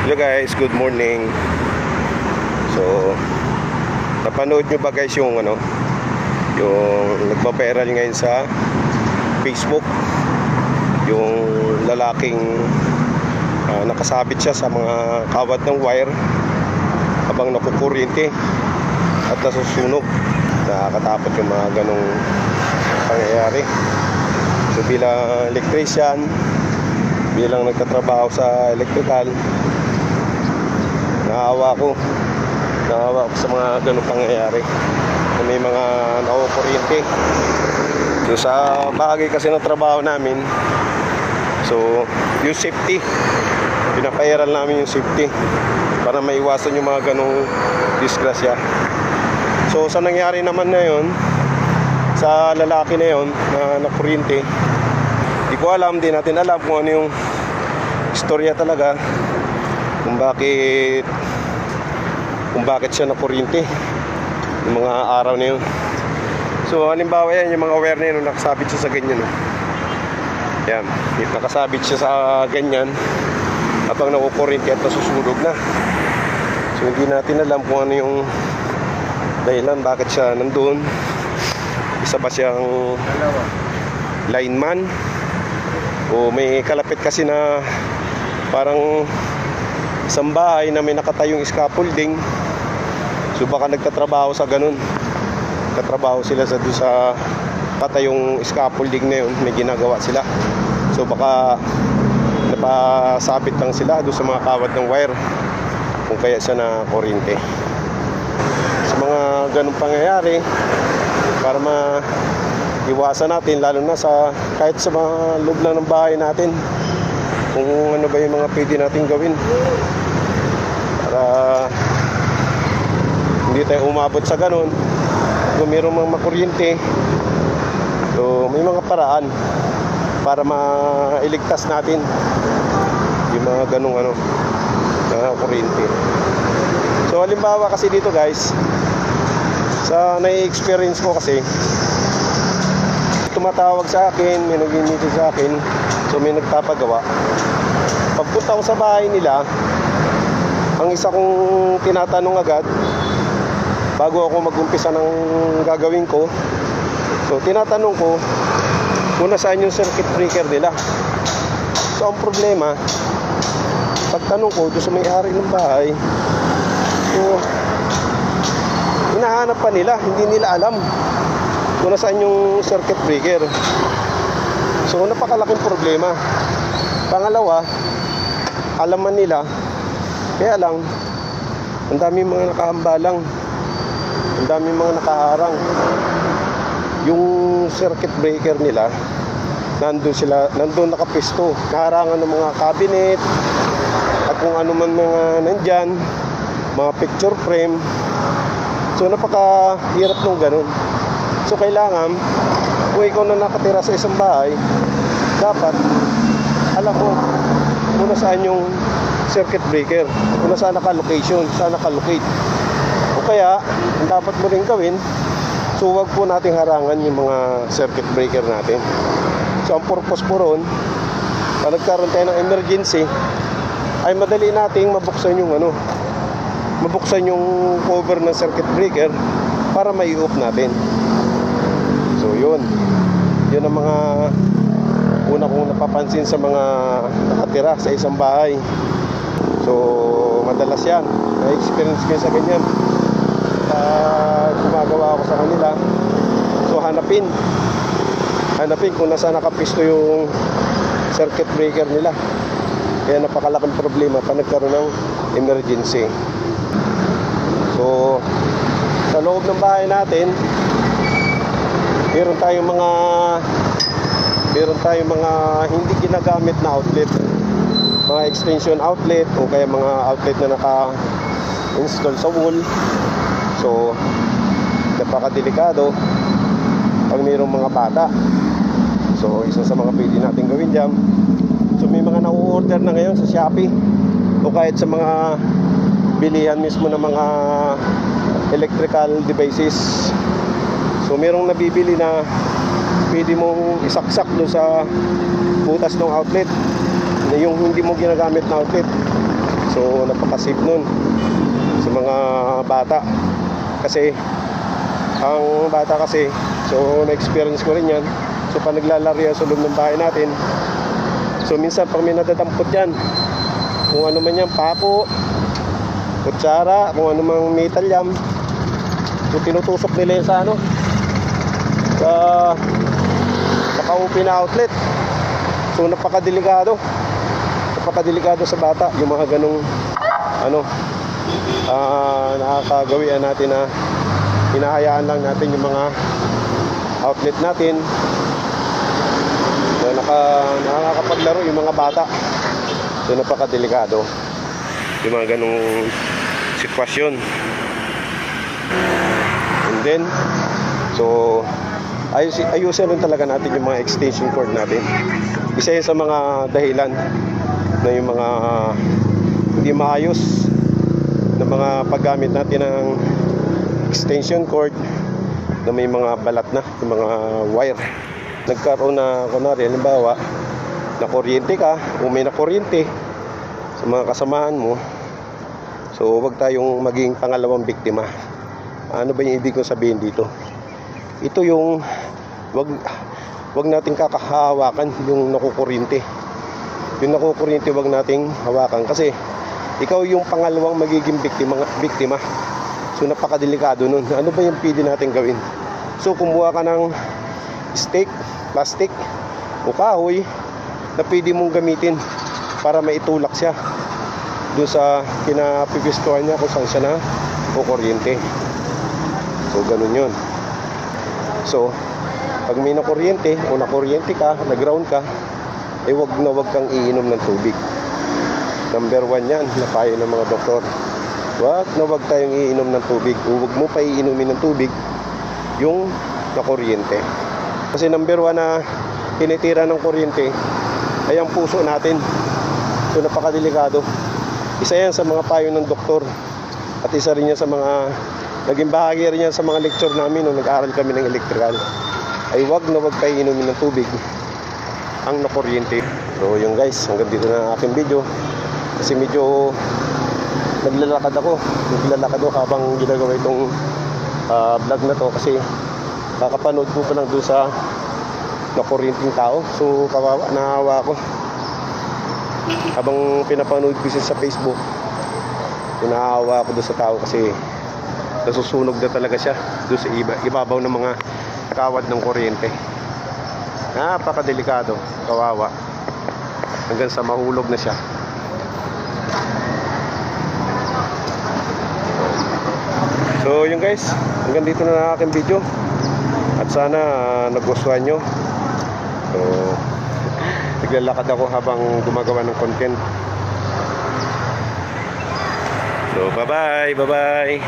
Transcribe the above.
Hello guys, good morning. So, napanood nyo ba guys yung yung nagpa-viral ngayon sa Facebook, yung lalaking nakasabit siya sa mga kawad ng wire habang nakukuryente at nasusunog. Nakakatakot yung mga ganong pangyayari. So bilang electrician, bilang nagtatrabaho sa electrical, naawa ko sa mga ganong pangyayari na may mga nakukuryente. So sa bahagi kasi ng trabaho namin, so yung safety, pinapairal namin yung safety para maiwasan yung mga ganong disgrasya. So sa nangyari naman na yun, sa lalaki na yun na nakuryente, di ko alam, di natin alam kung ano yung istorya talaga, kung bakit siya nakuryente yung mga araw na yun. So halimbawa yan, yung mga wire na yun, nakasabit siya sa ganyan, yan, nakasabit siya sa ganyan habang nakukuryente at nasusunog na. So hindi natin alam kung ano yung dahilan bakit siya nandun. Isa ba siyang lineman o may kalapit kasi na parang isang bahay na may nakatayong scaffolding. So baka nagtatrabaho sa ganun, nagtatrabaho sila sa doon sa patayong scaffolding na yun, may ginagawa sila. So baka napasabit lang sila doon sa mga kawad ng wire, kung kaya siya na kuryente. Sa mga ganung pangyayari, para maiwasan natin, lalo na sa kahit sa mga loob lang ng bahay natin, kung ano ba yung mga pwede natin gawin para hindi tayo umabot sa ganun. Kung mayroong mga makuryente, so may mga paraan para mailigtas natin yung mga ganung na kuryente. So halimbawa kasi dito guys, sa nai-experience ko kasi, tumatawag sa akin, may nag-meeting sa akin, so may nagpapagawa. Pagpunta ko sa bahay nila, ang isa kong tinatanong agad bago ako mag-umpisa ng gagawin ko, so tinatanong ko kung nasaan yung circuit breaker nila. So ang problema, pagtanong ko doon sa may-ari ng bahay, so hinahanap pa nila, hindi nila alam kung nasaan yung circuit breaker. So napakalaking problema. Pangalawa, alam man nila, kaya lang ang daming mga nakahambalang, ang daming mga nakaharang. Yung circuit breaker nila, nandun nakapisto, kaharangan ng mga cabinet at kung ano man mga nandyan, mga picture frame. So napakahirap nung ganun. So kailangan, kung ikaw na nakatira sa isang bahay, dapat alam mo kung nasaan yung circuit breaker, kung nasaan naka-location, saan naka-locate. O kaya, ang dapat mo rin gawin, so wag po nating harangan yung mga circuit breaker natin. So ang purpose po ron, pag nagkaroon tayo ng emergency, ay madali nating mabuksan yung cover ng circuit breaker para mai-off natin. So yun ang mga una kong napapansin sa mga nakatira sa isang bahay. So madalas yan, na-experience ko sa ganyan. Gumagawa ako sa kanila, so hanapin kung nasa nakapisto yung circuit breaker nila. Kaya napakalaking problema pa nagkaroon ng emergency. So sa loob ng bahay natin, meron tayong mga hindi ginagamit na outlet, mga extension outlet o kaya mga outlet na naka-install sa wall. So napakadelikado pag mayroong mga bata. So isa sa mga pwede natin gawin dyan, so may mga na-order na ngayon sa Shopee o kahit sa mga bilihan mismo ng mga electrical devices. So merong nabibili na pwede mong isaksak doon sa butas ng outlet, yung hindi mo ginagamit na outlet. So So napaka-safe nun sa mga bata. Kasi ang bata kasi, so na-experience ko rin yan. So pag naglalaro yan sa loob ng bahay natin, so minsan pag may nadadampot yan, kung ano man yan, pako, kutsara, kung ano mang metal yan, so tinutusok nila yan sa ano, sa ka-open na outlet. So napakadelikado sa bata yung mga ganong ano, nakakagawian natin na hinahayaan lang natin yung mga outlet natin na nakakapaglaro yung mga bata. So napakadelikado yung mga ganong sitwasyon. And then so ayusin rin talaga natin yung mga extension cord natin. Isa yun sa mga dahilan na yung mga hindi maayos na mga paggamit natin ng extension cord na may mga balat na, yung mga wire. Nagkaroon na, kunwari, halimbawa, na kuryente ka, o may na kuryente sa mga kasamahan mo, so huwag tayong maging pangalawang biktima. Ano ba yung ibig kong sabihin dito? Ito yung wag nating kakahawakan yung nakukuryente. Yung nakukuryente wag nating hawakan kasi ikaw yung pangalawang magiging biktima. So napakadelikado nun. Ano ba yung pwede natin gawin? So kumuha ka ng stick, plastic o kahoy na pwede mong gamitin para maitulak siya doon sa pinapipistuhan niya kung saan siya na kukuryente. So ganun yun. So pag may nakuryente o nakuryente ka, nag-ground ka, eh wag na wag kang iinom ng tubig. Number 1 yan, na payo ng mga doktor. Wag na wag tayong iinom ng tubig. O wag mo pa iinumin ng tubig yung nakuryente. Kasi number 1 na tinitira ng kuryente ay ang puso natin. So napakadelikado. Isa yan sa mga payo ng doktor. At isa rin yan sa mga naging bahagi rin yan sa mga lecture namin nung nag-aaral kami ng electrical. Ay wag na wag tayo inumin ng tubig ang nakuryente. So yung guys, hanggang dito na ang aking video. Kasi medyo naglalakad ako habang ginagawa itong vlog na to. Kasi kakapanood ko pa lang doon sa nakuryenteng tao. So kawawa, nahawa ako. Habang pinapanood ko siya sa Facebook, nahawa ako doon sa tao kasi nasusunog na talaga siya doon sa ibabaw ng mga kawad ng kuryente. Napakadelikado, kawawa, hanggang sa mahulog na siya. So yun guys, hanggang dito na ang aking video. At sana nagustuhan nyo. So naglalakad ako habang gumagawa ng content. So bye bye.